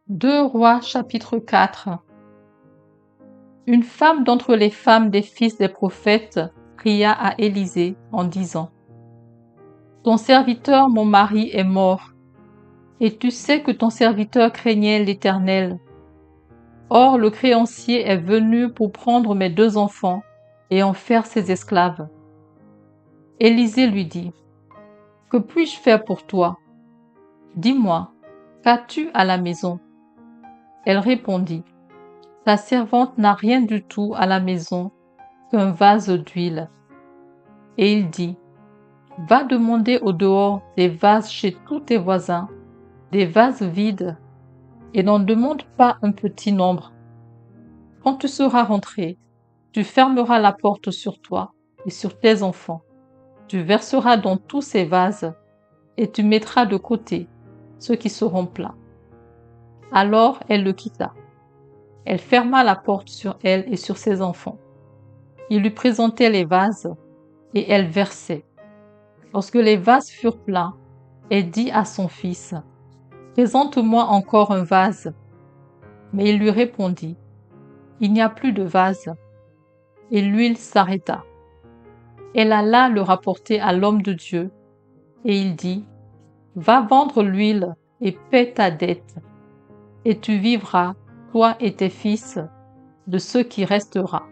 2 Rois chapitre 4. Une femme d'entre les femmes des fils des prophètes pria à Élisée en disant: Ton serviteur mon mari est mort, et tu sais que ton serviteur craignait l'Éternel. Or le créancier est venu pour prendre mes 2 enfants et en faire ses esclaves. Élisée lui dit: Que puis-je faire pour toi? Dis-moi, qu'as-tu à la maison? Elle répondit: Ta servante n'a rien du tout à la maison qu'un vase d'huile. Et il dit: Va demander au dehors des vases chez tous tes voisins, des vases vides, et n'en demande pas un petit nombre. Quand tu seras rentré, tu fermeras la porte sur toi et sur tes enfants. Tu verseras dans tous ces vases, et tu mettras de côté ceux qui seront pleins. Alors elle le quitta. Elle ferma la porte sur elle et sur ses enfants. Il lui présentait les vases, et elle versait. Lorsque les vases furent pleins, elle dit à son fils: Présente-moi encore un vase. Mais il lui répondit: Il n'y a plus de vase. Et l'huile s'arrêta. Elle alla le rapporter à l'homme de Dieu, et il dit: Va vendre l'huile et paie ta dette, et tu vivras, toi et tes fils, de ce qui restera.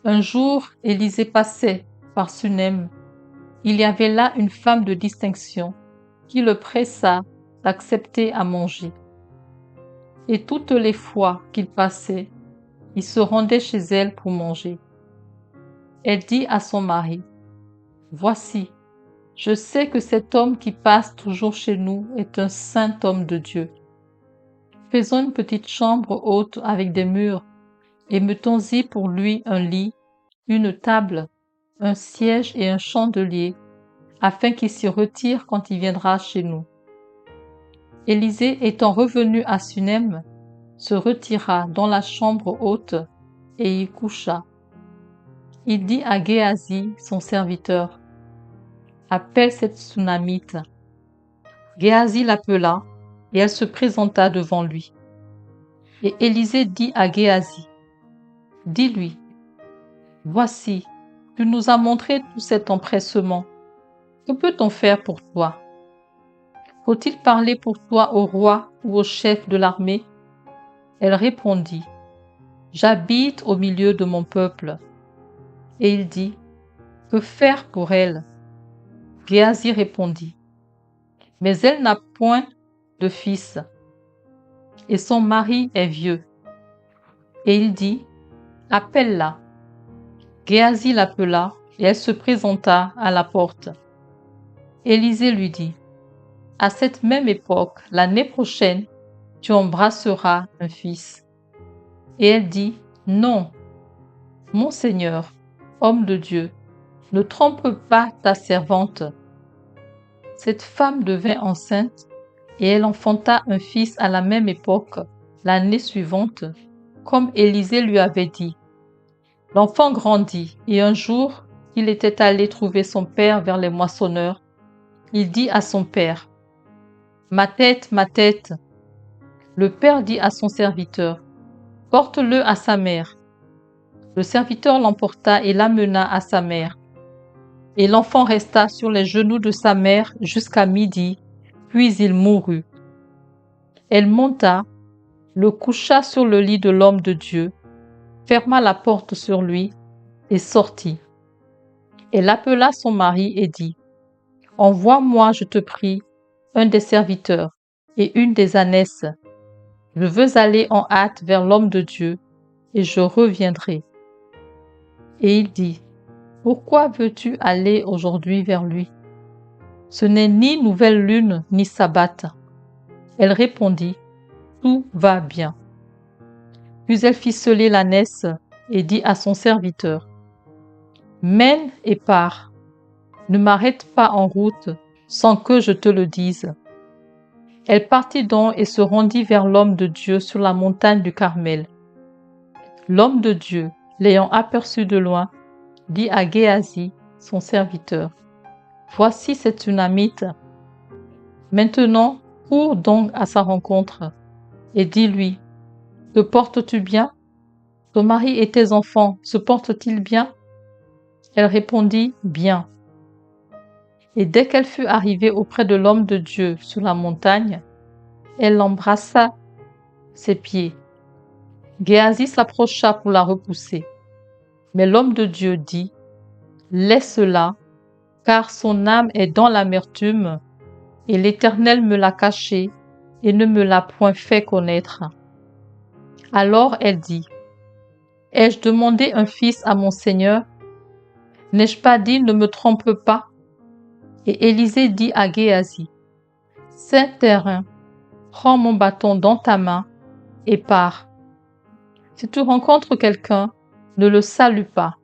Un jour, Élisée passait par Sunem. Il y avait là une femme de distinction qui le pressa d'accepter à manger. Et toutes les fois qu'il passait, il se rendait chez elle pour manger. Elle dit à son mari: Voici, je sais que cet homme qui passe toujours chez nous est un saint homme de Dieu. Faisons une petite chambre haute avec des murs, et mettons-y pour lui un lit, une table, un siège et un chandelier, afin qu'il s'y retire quand il viendra chez nous. Élisée, étant revenu à Sunem, se retira dans la chambre haute et y coucha. Il dit à Géasi, son serviteur: Appelle cette Sunamite. Géasi l'appela, et elle se présenta devant lui. Et Élisée dit à Géasi: Dis-lui, voici, tu nous as montré tout cet empressement. Que peut-on faire pour toi? Faut-il parler pour toi au roi ou au chef de l'armée? Elle répondit: J'habite au milieu de mon peuple. Et il dit: Que faire pour elle? Géasi répondit: Mais elle n'a point de fils, et son mari est vieux. Et il dit: Appelle-la. Géasi l'appela, et elle se présenta à la porte. Élisée lui dit: À cette même époque, l'année prochaine, tu embrasseras un fils. Et elle dit: Non, mon Seigneur, homme de Dieu, ne trompe pas ta servante. Cette femme devint enceinte, et elle enfanta un fils à la même époque, l'année suivante, comme Élisée lui avait dit. L'enfant grandit, et un jour, il était allé trouver son père vers les moissonneurs. Il dit à son père: Ma tête, ma tête. Le père dit à son serviteur: Porte-le à sa mère. Le serviteur l'emporta et l'amena à sa mère. Et l'enfant resta sur les genoux de sa mère jusqu'à midi, puis il mourut. Elle monta, le coucha sur le lit de l'homme de Dieu, ferma la porte sur lui et sortit. Elle appela son mari et dit: Envoie-moi, je te prie, un des serviteurs et une des ânesses. Je veux aller en hâte vers l'homme de Dieu, et je reviendrai. Et il dit: Pourquoi veux-tu aller aujourd'hui vers lui? Ce n'est ni nouvelle lune ni sabbat. Elle répondit: Tout va bien. Puis elle fit sceller l'ânesse et dit à son serviteur: Mène et pars. Ne m'arrête pas en route sans que je te le dise. Elle partit donc et se rendit vers l'homme de Dieu sur la montagne du Carmel. L'homme de Dieu, l'ayant aperçu de loin, dit à Géasi, son serviteur: Voici cette Sunamite. Maintenant, Cours donc à sa rencontre et dis-lui, te portes-tu bien? Ton mari et tes enfants se portent-ils bien? Elle répondit, bien. Et dès qu'elle fut arrivée auprès de l'homme de Dieu sur la montagne, elle embrassa ses pieds. Géasi s'approcha pour la repousser. Mais l'homme de Dieu dit, laisse-la, car son âme est dans l'amertume, et l'Éternel me l'a cachée et ne me l'a point fait connaître. Alors elle dit, ai-je demandé un fils à mon Seigneur? N'ai-je pas dit, ne me trompe pas? Et Élisée dit à Géasi, Saint terrain, prends mon bâton dans ta main et pars. Si tu rencontres quelqu'un, ne le salue pas.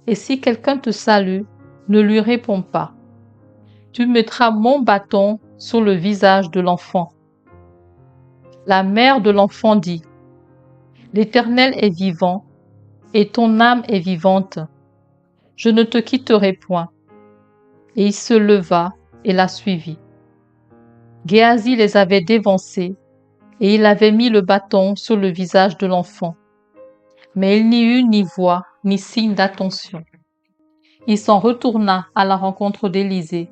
Et si quelqu'un te salue, ne lui réponds pas. Tu mettras mon bâton sur le visage de l'enfant. La mère de l'enfant dit, l'Éternel est vivant, et ton âme est vivante. Je ne te quitterai point. Et il se leva et la suivit. Géasi les avait dévancés, et il avait mis le bâton sur le visage de l'enfant. Mais il n'y eut ni voix, ni signe d'attention. Il s'en retourna à la rencontre d'Élisée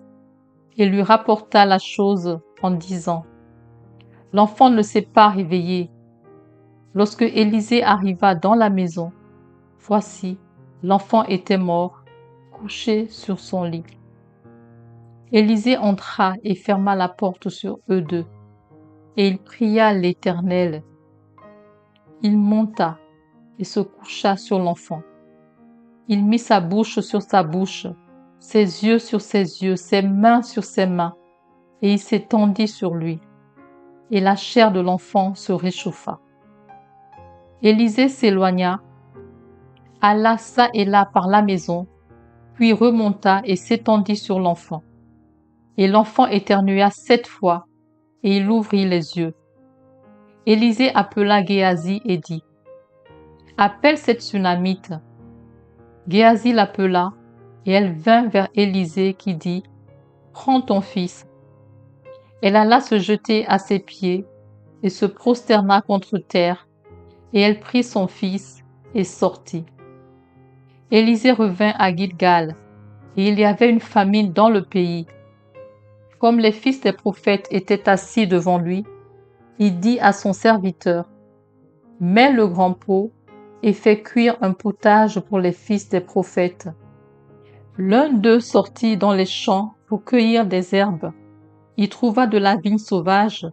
et lui rapporta la chose en disant, l'enfant ne s'est pas réveillé. Lorsque Élisée arriva dans la maison, voici, l'enfant était mort, couché sur son lit. Élisée entra et ferma la porte sur eux deux, et il pria l'Éternel. Il monta et se coucha sur l'enfant. Il mit sa bouche sur sa bouche, ses yeux sur ses yeux, ses mains sur ses mains, et il s'étendit sur lui. Et la chair de l'enfant se réchauffa. Élisée s'éloigna, alla çà et là par la maison, puis remonta et s'étendit sur l'enfant. Et l'enfant éternua 7 fois, et il ouvrit les yeux. Élisée appela Géasi et dit, appelle cette Sunamite. Géasi l'appela, et elle vint vers Élisée qui dit, prends ton fils. Elle alla se jeter à ses pieds et se prosterna contre terre, et elle prit son fils et sortit. Élisée revint à Gilgal, et il y avait une famine dans le pays. Comme les fils des prophètes étaient assis devant lui, il dit à son serviteur, mets le grand pot et fais cuire un potage pour les fils des prophètes. L'un d'eux sortit dans les champs pour cueillir des herbes. Il trouva de la vigne sauvage,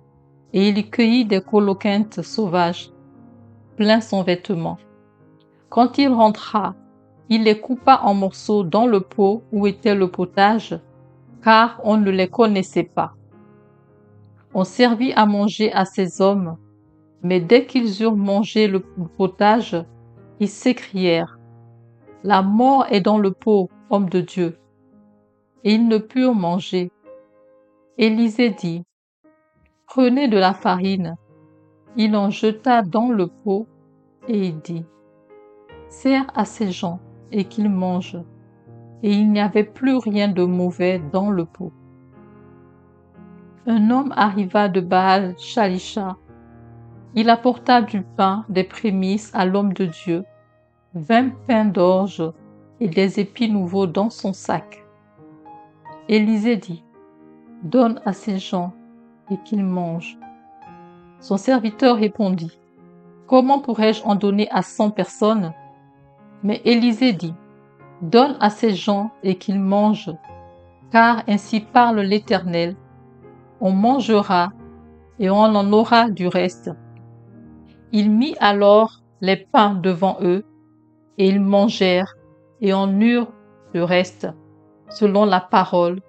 et il y cueillit des coloquintes sauvages, plein son vêtement. Quand il rentra, il les coupa en morceaux dans le pot où était le potage, car on ne les connaissait pas. On servit à manger à ces hommes, mais dès qu'ils eurent mangé le potage, ils s'écrièrent, « La mort est dans le pot, homme de Dieu. » Et ils ne purent manger. Élisée dit, « Prenez de la farine. » Il en jeta dans le pot et il dit, « Sers à ces gens et qu'ils mangent. » Et il n'y avait plus rien de mauvais dans le pot. Un homme arriva de Baal Shalisha. Il apporta du pain, des prémices à l'homme de Dieu, 20 pains d'orge et des épis nouveaux dans son sac. Élisée dit, « Donne à ces gens et qu'ils mangent. » Son serviteur répondit, « Comment pourrais-je en donner à 100 personnes? » Mais Élisée dit, « Donne à ces gens et qu'ils mangent, car ainsi parle l'Éternel. On mangera et on en aura du reste. » Il mit alors les pains devant eux, et ils mangèrent et en eurent le reste, selon la parole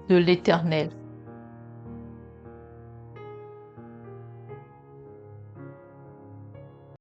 de l'Éternel.